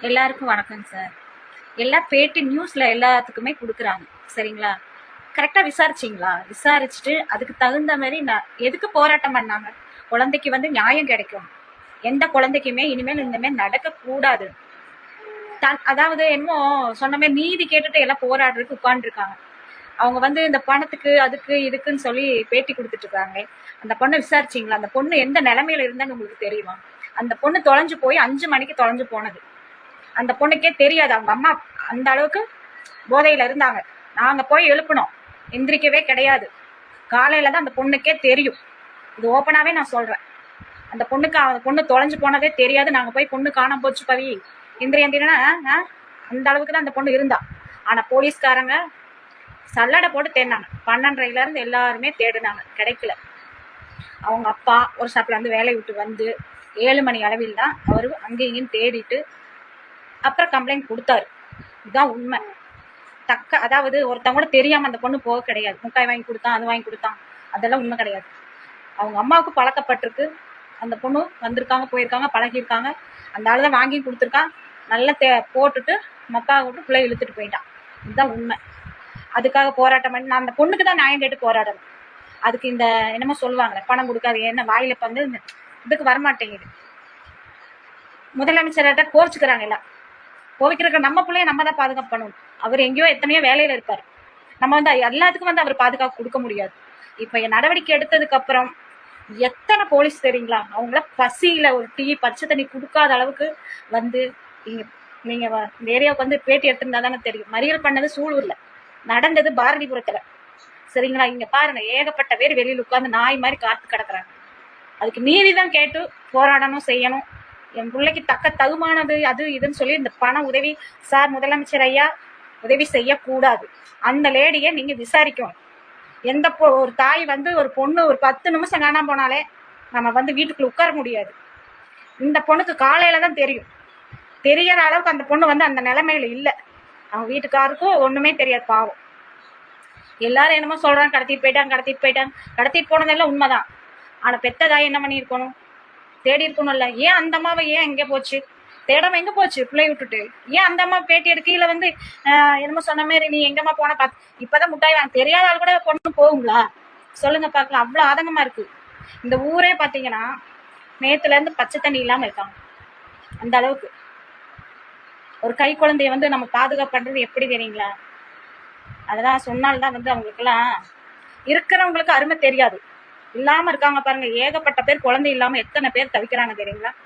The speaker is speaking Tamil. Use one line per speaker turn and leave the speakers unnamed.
எல்லாருக்கும் வணக்கம் சார். எல்லா பேட்டி நியூஸ்ல எல்லாத்துக்குமே கொடுக்குறாங்க, சரிங்களா? கரெக்டா விசாரிச்சிங்களா? விசாரிச்சுட்டு அதுக்கு தகுந்த மாதிரி எதுக்கு போராட்டம் பண்ணாங்க? குழந்தைக்கு வந்து நியாயம் கிடைக்கும். எந்த குழந்தைக்குமே இனிமேல் இந்த மாதிரி நடக்க கூடாது. அதாவது என்னமோ சொன்ன மாதிரி நீதி கேட்டுட்டு எல்லாம் போராடுறதுக்கு உட்காந்துருக்காங்க. அவங்க வந்து இந்த பணத்துக்கு அதுக்கு இதுக்குன்னு சொல்லி பேட்டி கொடுத்துட்டு இருக்காங்க. அந்த பொண்ணை விசாரிச்சிங்களா? அந்த பொண்ணு எந்த நிலைமையில இருந்தான்னு உங்களுக்கு தெரியுமா? அந்த பொண்ணு தொலைஞ்சு போய் 5 மணிக்கு தொலைஞ்சு போனது. அந்த பொண்ணுக்கே தெரியாது. அவங்க அம்மா அந்த அளவுக்கு போதையில இருந்தாங்க. நாங்க போய் எழுப்பினோம், எந்திரிக்கவே கிடையாது. காலையில தான் அந்த பொண்ணுக்கே தெரியும். இது ஓப்பனாவே நான் சொல்றேன். அந்த பொண்ணு தொலைஞ்சு போனதே தெரியாது. நாங்க போய் பொண்ணு காணாம போச்சு பவி எந்திரினா அந்த அளவுக்கு தான் அந்த பொண்ணு இருந்தா. ஆனா போலீஸ்காரங்க சல்லடை போட்டு தேடினாங்க. 12:30 இருந்து எல்லாருமே தேடினாங்க, கிடைக்கல. அவங்க அப்பா ஒரு ஷாப்ல இருந்து வேலையை விட்டு வந்து 7 மணி அளவில் தான் அவரு அங்கேயும் தேடிட்டு அப்புறம் கம்ப்ளைண்ட் கொடுத்தாரு. இதுதான் உண்மை. அதாவது ஒருத்தவங்க கூட தெரியாம அந்த பொண்ணு போக கிடையாது. முட்டாய் வாங்கி கொடுத்தான், அது வாங்கி கொடுத்தான், அதெல்லாம் உண்மை கிடையாது. அவங்க அம்மாவுக்கு பழக்கப்பட்டிருக்கு. அந்த பொண்ணு வந்திருக்காங்க, போயிருக்காங்க, பழகிருக்காங்க. அந்த ஆளு தான் வாங்கி கொடுத்துருக்கான். நல்லா போட்டுட்டு மக்கா விட்டு பிள்ளை இழுத்துட்டு போயிட்டான். இதுதான் உண்மை. அதுக்காக போராட்டம் பண்ணி நான் அந்த பொண்ணுக்கு தான் நியாயம் கேட்டு போராடணும். அதுக்கு இந்த என்னமோ சொல்லுவாங்க, பணம் கொடுக்காது, என்ன வாயில வந்து இதுக்கு வரமாட்டேங்குது. முதலமைச்சர்கிட்ட கோரிச்சுக்கிறாங்க எல்லாம். கோவிக்கிறக்க நம்ம பிள்ளைய நம்ம தான் பாதுகாப்பு பண்ணணும். அவர் எங்கேயோ எத்தனையோ வேலையில இருப்பாரு. நம்ம வந்து எல்லாத்துக்கும் வந்து அவர் பாதுகாப்பு கொடுக்க முடியாது. இப்ப நடவடிக்கை எடுத்ததுக்கு அப்புறம் எத்தனை போலீஸ் தெரியுங்களா? அவங்கள பசியில ஒரு டீ பச்சை தண்ணி கொடுக்காத அளவுக்கு வந்து நீங்க இந்த ஏரியாவுக்கு வந்து பேட்டி எடுத்திருந்தா தானே தெரியும். மறியல் பண்ணது சூலூர்ல, நடந்தது பாரதிபுரத்துல, சரிங்களா? இங்க பாருங்க, ஏகப்பட்ட பேர் வெளியில உட்கார்ந்து நாய் மாதிரி காத்து கிடக்குறாங்க. அதுக்கு நீதி தான் கேட்டு போராடணும், செய்யணும். என் பிள்ளைக்கு தக்க தகுமானது அது இதுன்னு சொல்லி இந்த பண உதவி சார் முதலமைச்சர் ஐயா உதவி செய்யக்கூடாது. அந்த லேடியை நீங்க விசாரிக்கணும். எந்த ஒரு தாய் வந்து ஒரு பொண்ணு ஒரு 10 நிமிஷம் காணாம போனாலே நம்ம வந்து வீட்டுக்குள்ள உட்கார முடியாது. இந்த பொண்ணுக்கு காலையில தான் தெரியும். தெரியற அளவுக்கு அந்த பொண்ணு வந்து அந்த நிலைமையில இல்லை. அவங்க வீட்டுக்காருக்கும் ஒண்ணுமே தெரியாது, பாவம். எல்லாரும் என்னமோ சொல்றாங்க, கடத்திட்டு போயிட்டாங்க. போனதெல்லாம் உண்மைதான். ஆனா பெத்த தாய் என்ன பண்ணிருக்கணும்? தேடி இருக்கணும்ல. ஏன் அந்த அம்மாவை ஏன் எங்க போச்சு? தேடாம எங்க போச்சு? பிள்ளை விட்டுட்டு ஏன் அந்த அம்மா பேட்டி எடுக்கையில வந்து என்னமோ சொன்ன மாதிரி நீ எங்கம்மா போன இப்பதான் முட்டாய் வாங்க தெரியாத ஆள் கூட பொண்ணு போகுங்களா? சொல்லுங்க பாக்கலாம். அவ்வளவு ஆதங்கமா இருக்கு. இந்த ஊரே பாத்தீங்கன்னா நேத்துல இருந்து பச்சை தண்ணி இல்லாம இருக்காங்க. அந்த அளவுக்கு ஒரு கை குழந்தைய வந்து நம்ம பாதுகாப்பு பண்றது எப்படி தெரியுங்களா? அதெல்லாம் சொன்னால்தான் வந்து அவங்களுக்கு எல்லாம் இருக்கிறவங்களுக்கு அருமை தெரியாது. இல்லாம இருக்காங்க பாருங்க. ஏகப்பட்ட பேர் குழந்தை இல்லாம எத்தனை பேர் தவிக்கிறாங்க தெரியுங்களா?